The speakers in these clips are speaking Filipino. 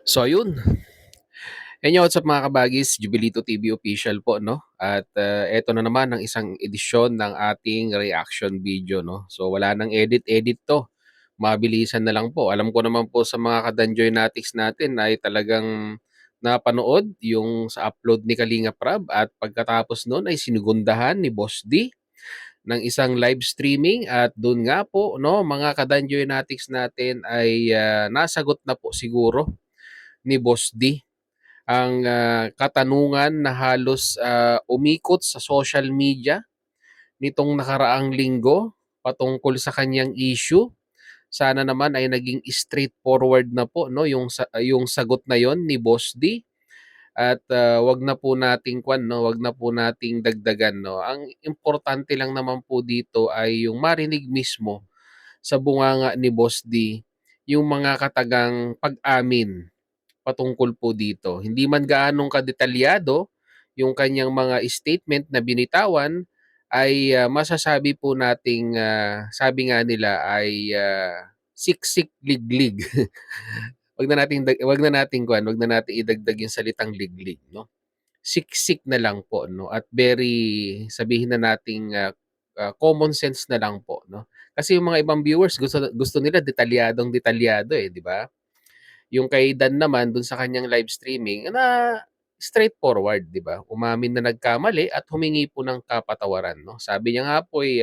So ayun, what's up mga kabagis, Jubilito TV official po 'no, at, eto na naman ang isang edisyon ng ating reaction video 'no. So wala ng edit-edit 'to, mabilisan na lang po. Alam ko naman po sa mga ka-Danjoynatics natin ay talagang napanood yung sa upload ni Kalingap Rab at pagkatapos nun ay sinugundahan ni Boss D ng isang live streaming at dun nga po 'no, mga ka-Danjoynatics natin ay, nasagot na po siguro ni Boss D ang katanungan na halos umikot sa social media nitong nakaraang linggo patungkol sa kanyang issue. Sana naman ay naging straightforward na po 'no yung sagot na yon ni Boss D at wag na po nating kwan 'no, wag na po nating dagdagan 'no. Ang importante lang naman po dito ay yung marinig mismo sa bunganga ni Boss D yung mga katagang pag-amin patungkol po dito. Hindi man gaanong kadetalyado yung kanyang mga statement na binitawan ay masasabi po nating sabi nga nila ay siksik liglig. Wag na nating idagdag yung salitang liglig, no? Siksik na lang po, no? At very sabihin na nating common sense na lang po, no? Kasi yung mga ibang viewers gusto gusto nila detalyadong detalyado eh, di ba? Yung kay Dan naman dun sa kanyang live streaming na straightforward, 'di ba? Umamin na nagkamali at humingi po ng kapatawaran, 'no? Sabi niya nga po ay,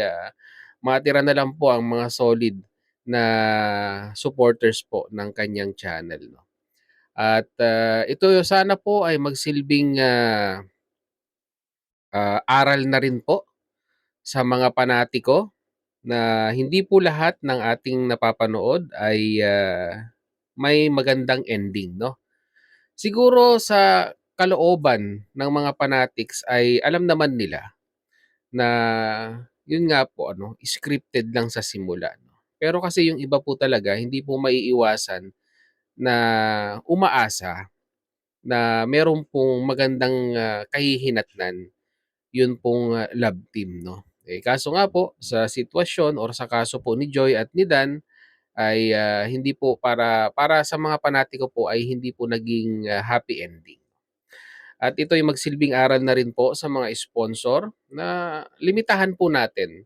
matira na lang po ang mga solid na supporters po ng kanyang channel, 'no? At, ito sana po ay magsilbing, aral na rin po sa mga panatiko na hindi po lahat ng ating napapanood ay, may magandang ending, 'no? Siguro sa kalooban ng mga fanatics ay alam naman nila na yun nga po ano, scripted lang sa simula 'no. Pero kasi yung iba po talaga hindi po maiiwasan na umaasa na meron pong magandang, kahihinatnan yun pong, love team 'no. Eh, kaso nga po sa sitwasyon or sa kaso po ni Joy at ni Dan ay, hindi po para sa mga panatiko po ay hindi po naging, happy ending. At ito'y magsilbing aral na rin po sa mga sponsor na limitahan po natin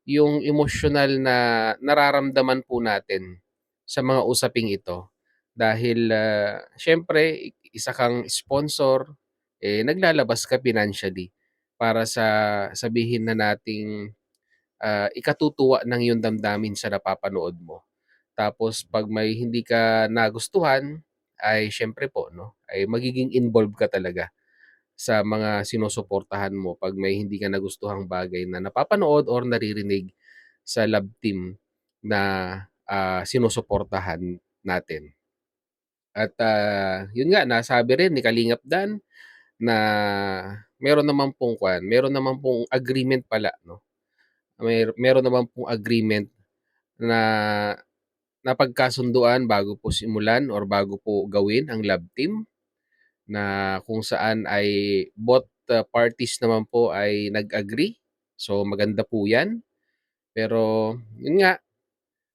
yung emosyonal na nararamdaman po natin sa mga usaping ito. Dahil siyempre isa kang sponsor, eh, naglalabas ka financially para sa sabihin na nating ikatutuwa ng iyong damdamin sa napapanood mo. Tapos 'pag may hindi ka nagustuhan ay siyempre po 'no, ay magiging involved ka talaga sa mga sinusuportahan mo 'pag may hindi ka nagustuhang bagay na napapanood or naririnig sa love team na, sinusuportahan natin. At, yun nga nasabi rin ni Kalingap Dan na meron naman pong agreement pala 'no, meron naman pong agreement na napagkasunduan bago po simulan or bago po gawin ang love team. Na kung saan ay both, parties naman po ay nag-agree. So maganda po 'yan. Pero yun nga,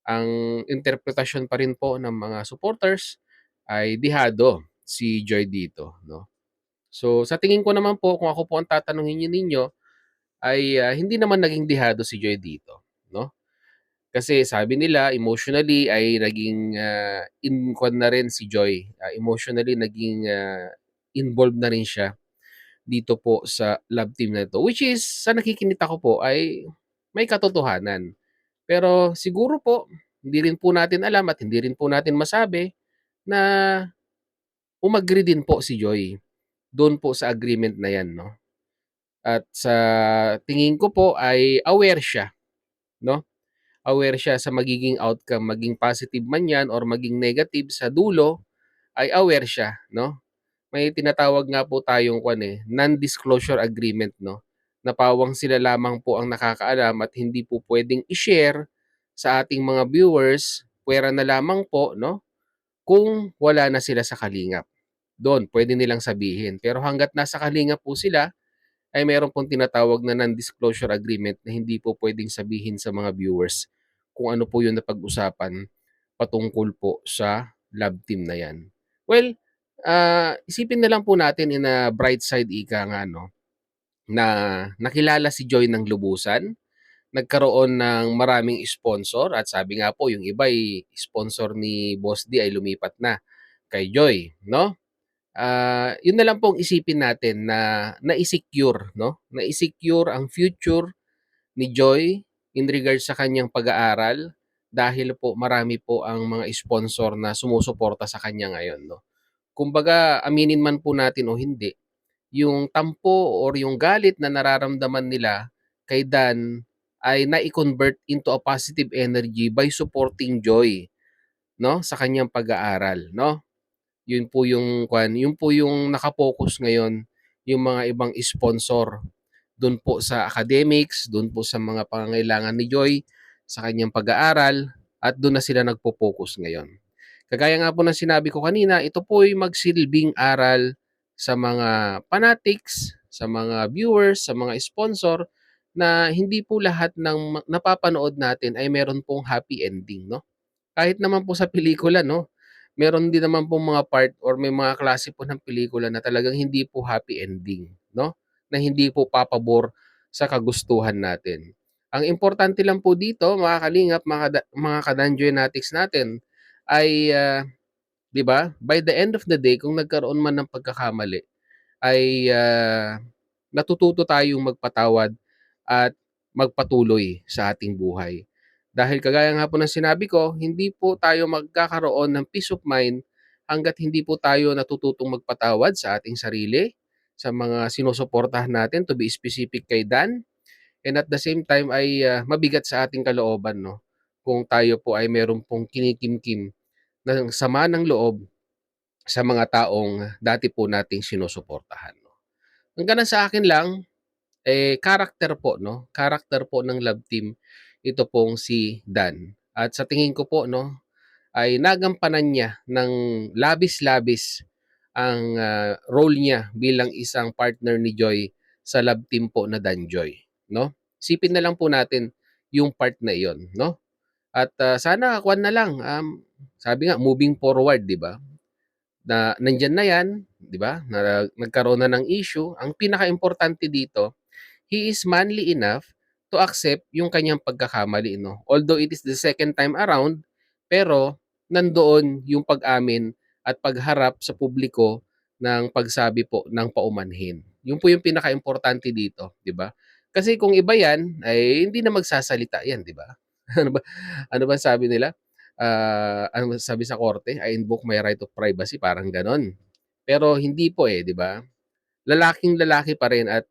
ang interpretasyon pa rin po ng mga supporters ay dihado si Joy dito 'no. So sa tingin ko naman po kung ako po ang tatanungin ninyo ay, hindi naman naging dihado si Joy dito 'no. Kasi sabi nila emotionally ay naging, na rin si Joy, emotionally naging, involved na rin siya dito po sa love team na 'to. Which is sa nakikinita ko po ay may katotohanan. Pero siguro po hindi rin po natin alam at hindi rin po natin masabi na umagri din po si Joy do'n po sa agreement na 'yan 'no. At sa tingin ko po ay aware siya 'no, aware siya sa magiging outcome, maging positive man 'yan or maging negative sa dulo ay aware siya 'no. May tinatawag nga po tayong kwan, eh, non-disclosure agreement 'no, na pawang sila lamang po ang nakakaalam at hindi po puwedeng i-share sa ating mga viewers, puwera na lamang po 'no, kung wala na sila sa kalingap. Do'n puwede nilang sabihin, pero hangga't nasa kalingap po sila, ay meron pong tinatawag na non-disclosure agreement na hindi po puwedeng sabihin sa mga viewers kung ano po yung napag-usapan patungkol po sa love team na 'yan. Well, Isipin na lang po natin in a bright side ika nga 'no, na nakilala si Joy ng lubusan, nagkaroon ng maraming sponsor at sabi nga po yung iba ay sponsor ni Boss D ay lumipat na kay Joy 'no. Yun na lang pong isipin natin na nai-secure 'no, nai-secure ang future ni Joy in regards sa kanyang pag-aaral dahil po marami po ang mga sponsor na sumusuporta sa kanya ngayon 'no. Kumbaga aminin man po natin o hindi, yung tampo or yung galit na nararamdaman nila kay Dan ay nai-convert into a positive energy by supporting Joy 'no, sa kanyang pag-aaral 'no. Yun po yung naka-focus ngayon yung mga ibang sponsor dun po sa academics, dun po sa mga pangangailangan ni Joy sa kanyang pag-aaral at dun na sila nagpo-focus ngayon. Kagaya nga po ng sinabi ko kanina, ito po ay magsilbing aral sa mga fanatics, sa mga viewers, sa mga sponsor na hindi po lahat ng napapanood natin ay meron pong happy ending 'no. Kahit naman po sa pelikula 'no, meron din naman pong mga part or may mga klase po ng pelikula na talagang hindi po happy ending 'no, na hindi po papabor sa kagustuhan natin. Ang importante lang po dito mga kalingap, mga ka-Danjoynatics natin ay, 'di ba, by the end of the day kung nagkaroon man ng pagkakamali ay, natututo tayong magpatawad at magpatuloy sa ating buhay. Dahil kagaya nga po ng sinabi ko, hindi po tayo magkakaroon ng peace of mind hangga't hindi po tayo natututong magpatawad sa ating sarili, sa mga sinusuportahan natin, to be specific kay Dan, and at the same time ay, mabigat sa ating kalooban 'no, kung tayo po ay meron pong kinikimkim ng sama ng loob sa mga taong dati po nating sinusuportahan 'no. Ang gano'n sa akin lang, character po 'no, character po ng love team ito pong si Dan. At sa tingin ko po 'no, ay nagampanan niya ng labis-labis ang, role niya bilang isang partner ni Joy sa love team po na Danjoy 'no. Isipin na lang po natin yung part na iyon 'no. At, sana kuwan na lang, sabi nga moving forward 'di ba, na nandiyan na 'yan 'di ba, na nagkaroon na ng issue. Ang pinakaimportante dito, he is manly enough to accept yung kanyang pagkakamali 'no. Although it is the second time around, pero nandoon yung pag-amin at pagharap sa publiko ng pagsabi po ng paumanhin. Yun po yung pinakaimportante dito, 'di ba? Kasi kung iba 'yan, ay hindi na magsasalita 'yan, 'di ba? Ano ba ano bang sabi nila? Ano bang sabi sa korte? "I invoke my right of privacy," parang gano'n. Pero hindi po, 'di ba? Lalaking-lalaki pa rin at,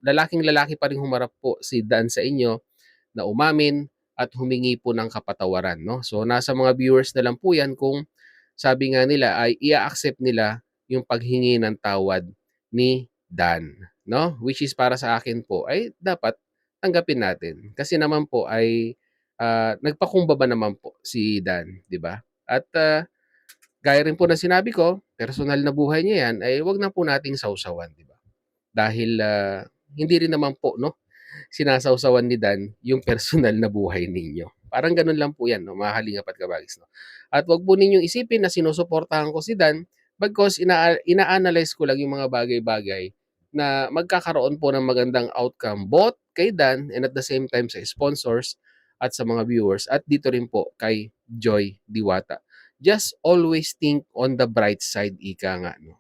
lalaking-lalaki pa rin humarap po si Dan sa inyo na umamin at humingi po ng kapatawaran 'no. So, nasa mga viewers na lang po 'yan kung sabi nga nila ay i-a-accept nila yung paghingi ng tawad ni Dan 'no. Which is para sa akin po ay dapat tanggapin natin. Kasi naman po ay, nagpakumbaba naman po si Dan, 'di ba? At, gaya rin po ng sinabi ko, personal na buhay niya 'yan, ay wag na po nating sawsawan, 'di ba? Dahil, hindi rin naman po 'no, sinasawsawan ni Dan yung personal na buhay ninyo. Parang gano'n lang po 'yan 'no, mga kalingap at kabagis 'no. At wag po ninyong isipin na sinusuportahan ko si Dan bagkus ina-analyze ko lang yung mga bagay-bagay na magkakaroon po ng magandang outcome both kay Dan and at the same time sa sponsors at sa mga viewers at dito rin po kay Joy Diwata. Just always think on the bright side ika nga 'no.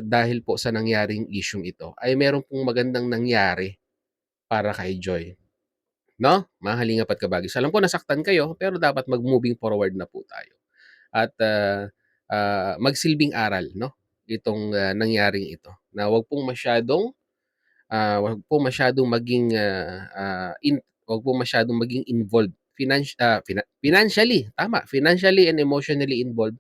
Dahil po sa nangyaring isyung ito ay meron pong magandang nangyari para kay Joy, 'no? Mga kalingap at kabagis. Alam ko nasaktan kayo pero dapat mag-moving forward na po tayo at, magsilbing aral 'no, itong, nangyaring ito na wag pong masyadong maging, wag pong masyadong maging involved financially, tama, financially and emotionally involved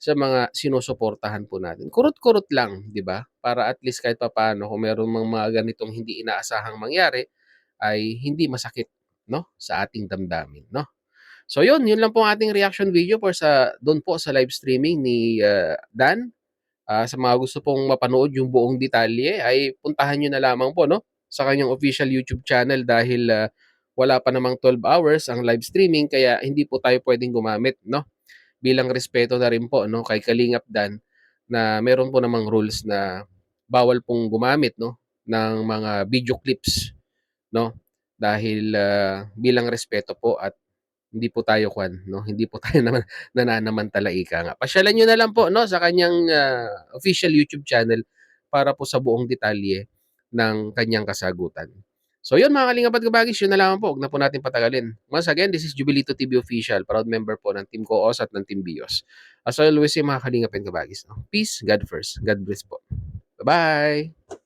sa mga sinusuportahan po natin. Kurot-kurot lang, 'di ba? Para at least kahit papaano kung meron mang mga ganitong hindi inaasahang mangyari, ay hindi masakit 'no, sa ating damdamin 'no. So yun lang po ang ating reaction video for dun po sa live streaming ni, Dan. Sa mga gusto pong mapanood yung buong detalye ay puntahan niyo na lamang po 'no, sa kanyang official YouTube channel dahil, wala pa namang 12 hours ang live streaming kaya hindi po tayo puwedeng gumamit 'no, bilang respeto na rin po 'no, kay Kalingap Dan na meron po namang rules na bawal pong gumamit 'no, ng mga video clips 'no, dahil, bilang respeto po at hindi po tayo kuwan 'no, hindi po tayo naman nananamantala ika nga. Pasyalan niyo na lang po 'no, sa kanyang, official YouTube channel para po sa buong detalye ng kanyang kasagutan. So 'yun mga kalingap at kabagis, 'yun na lamang po, 'wag na po natin patagalin. Once again, this is Jovelito TV Official, proud member po ng Team Co-OS at ng Team BIOS. As always, mga kalingap and kabagis 'no, peace, God first. God bless po. Bye-bye.